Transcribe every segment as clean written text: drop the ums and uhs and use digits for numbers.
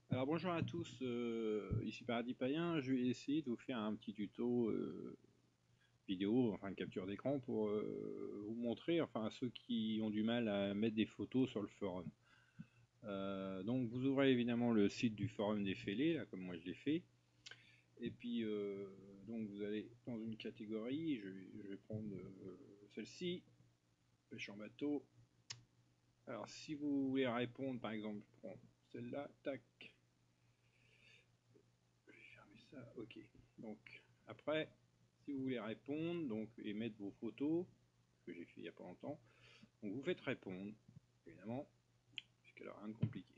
Alors bonjour à tous, ici Paradis Païen, je vais essayer de vous faire un petit tuto vidéo, enfin une capture d'écran pour vous montrer, enfin à ceux qui ont du mal à mettre des photos sur le forum. Donc vous ouvrez évidemment le site du forum des fêlés, là comme moi je l'ai fait, et puis donc vous allez dans une catégorie, je vais prendre celle-ci, pêche en bateau. Alors si vous voulez répondre par exemple, je prends celle-là, tac. Ça, ok. Donc après, si vous voulez répondre, donc et mettre vos photos, ce que j'ai fait il n'y a pas longtemps, donc vous faites répondre, évidemment, puisqu'il n'y a rien de compliqué.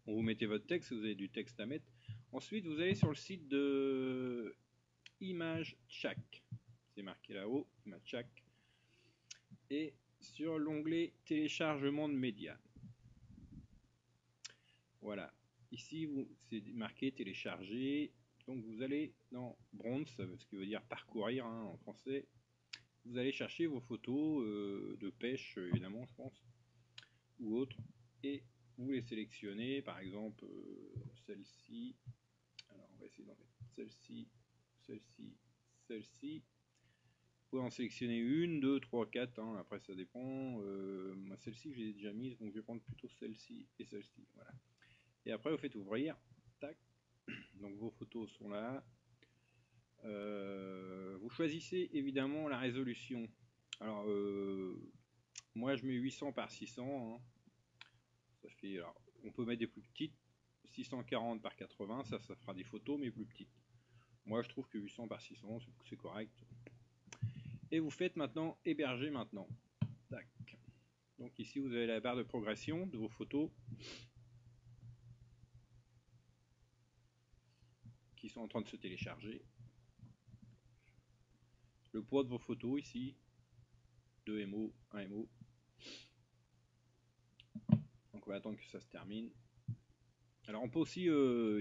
Donc vous mettez votre texte, vous avez du texte à mettre. Ensuite, vous allez sur le site de ImageChack. C'est marqué là-haut, ImageChack. Et sur l'onglet téléchargement de médias. Voilà. Ici, c'est marqué télécharger. Donc vous allez dans Bronze, ce qui veut dire parcourir hein, en français. Vous allez chercher vos photos de pêche, évidemment, je pense, ou autres, et vous les sélectionnez, par exemple, celle-ci. Alors, on va essayer d'en mettre celle-ci, celle-ci, celle-ci. Vous pouvez en sélectionner une, deux, trois, quatre, hein, après ça dépend. Moi, celle-ci, je l'ai déjà mise, donc je vais prendre plutôt celle-ci et celle-ci. Voilà. Et après, vous faites ouvrir. Tac. Donc, vos photos sont là. Vous choisissez évidemment la résolution. Alors, moi je mets 800 par 600. Hein. Ça fait, alors, on peut mettre des plus petites. 640 par 80, ça fera des photos mais plus petites. Moi je trouve que 800 par 600 c'est correct. Et vous faites maintenant héberger maintenant. Tac. Donc ici vous avez la barre de progression de vos photos qui sont en train de se télécharger. Le poids de vos photos ici, 2 MO, 1 MO. Donc on va attendre que ça se termine. Alors on peut aussi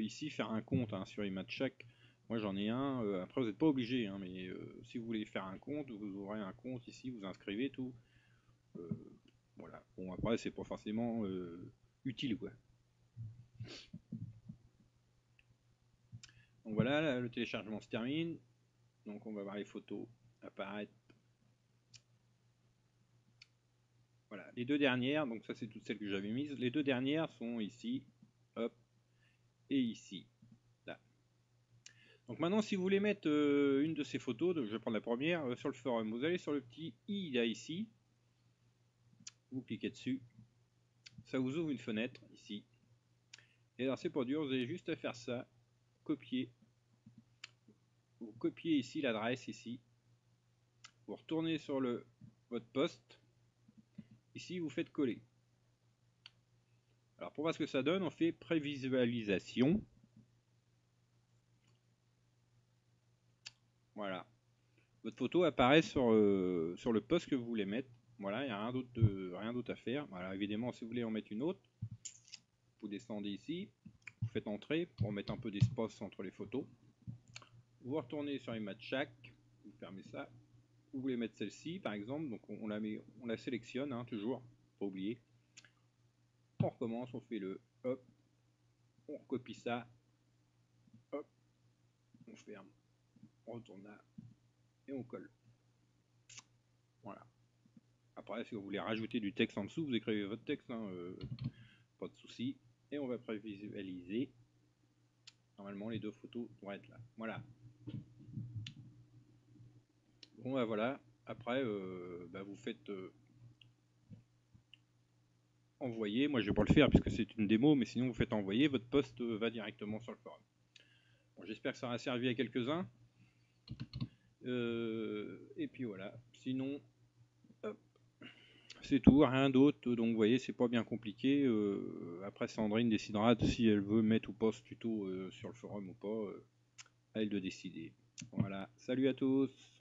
ici faire un compte hein, sur ImageChack. Moi j'en ai un, après vous n'êtes pas obligé, hein, mais si vous voulez faire un compte, vous aurez un compte ici, vous inscrivez tout. Euh, voilà. Bon après c'est pas forcément utile quoi. Donc voilà, là, le téléchargement se termine. Donc on va voir les photos apparaître. Voilà, les deux dernières, donc ça c'est toutes celles que j'avais mises. Les deux dernières sont ici, hop, et ici, là. Donc maintenant, si vous voulez mettre une de ces photos, je vais prendre la première, sur le forum, vous allez sur le petit i là ici, vous cliquez dessus, ça vous ouvre une fenêtre ici. Et alors c'est pas dur, vous avez juste à faire ça, copier. Vous copiez ici l'adresse ici, vous retournez sur votre poste, ici vous faites coller. Alors pour voir ce que ça donne, on fait prévisualisation. Voilà. Votre photo apparaît sur le poste que vous voulez mettre. Voilà, il n'y a rien d'autre à faire. Voilà, évidemment, si vous voulez en mettre une autre, vous descendez ici, vous faites entrer pour mettre un peu d'espace entre les photos. Vous retournez sur ImageChack, vous fermez ça. Vous voulez mettre celle-ci, par exemple, donc on la sélectionne, hein, toujours, pas oublier. On recommence, on fait le hop, on recopie ça, hop, on ferme, on retourne là et on colle. Voilà. Après, si vous voulez rajouter du texte en dessous, vous écrivez votre texte, hein, pas de souci. Et on va prévisualiser. Normalement, les deux photos vont être là. Voilà. Bon, bah voilà. Après, bah, vous faites envoyer. Moi, je vais pas le faire puisque c'est une démo, mais sinon, vous faites envoyer. Votre poste va directement sur le forum. Bon, j'espère que ça aura servi à quelques-uns. Et puis voilà. Sinon, c'est tout, rien d'autre. Donc, vous voyez, c'est pas bien compliqué. Après, Sandrine décidera si elle veut mettre ou pas ce tuto sur le forum ou pas. À elle de décider. Voilà. Salut à tous.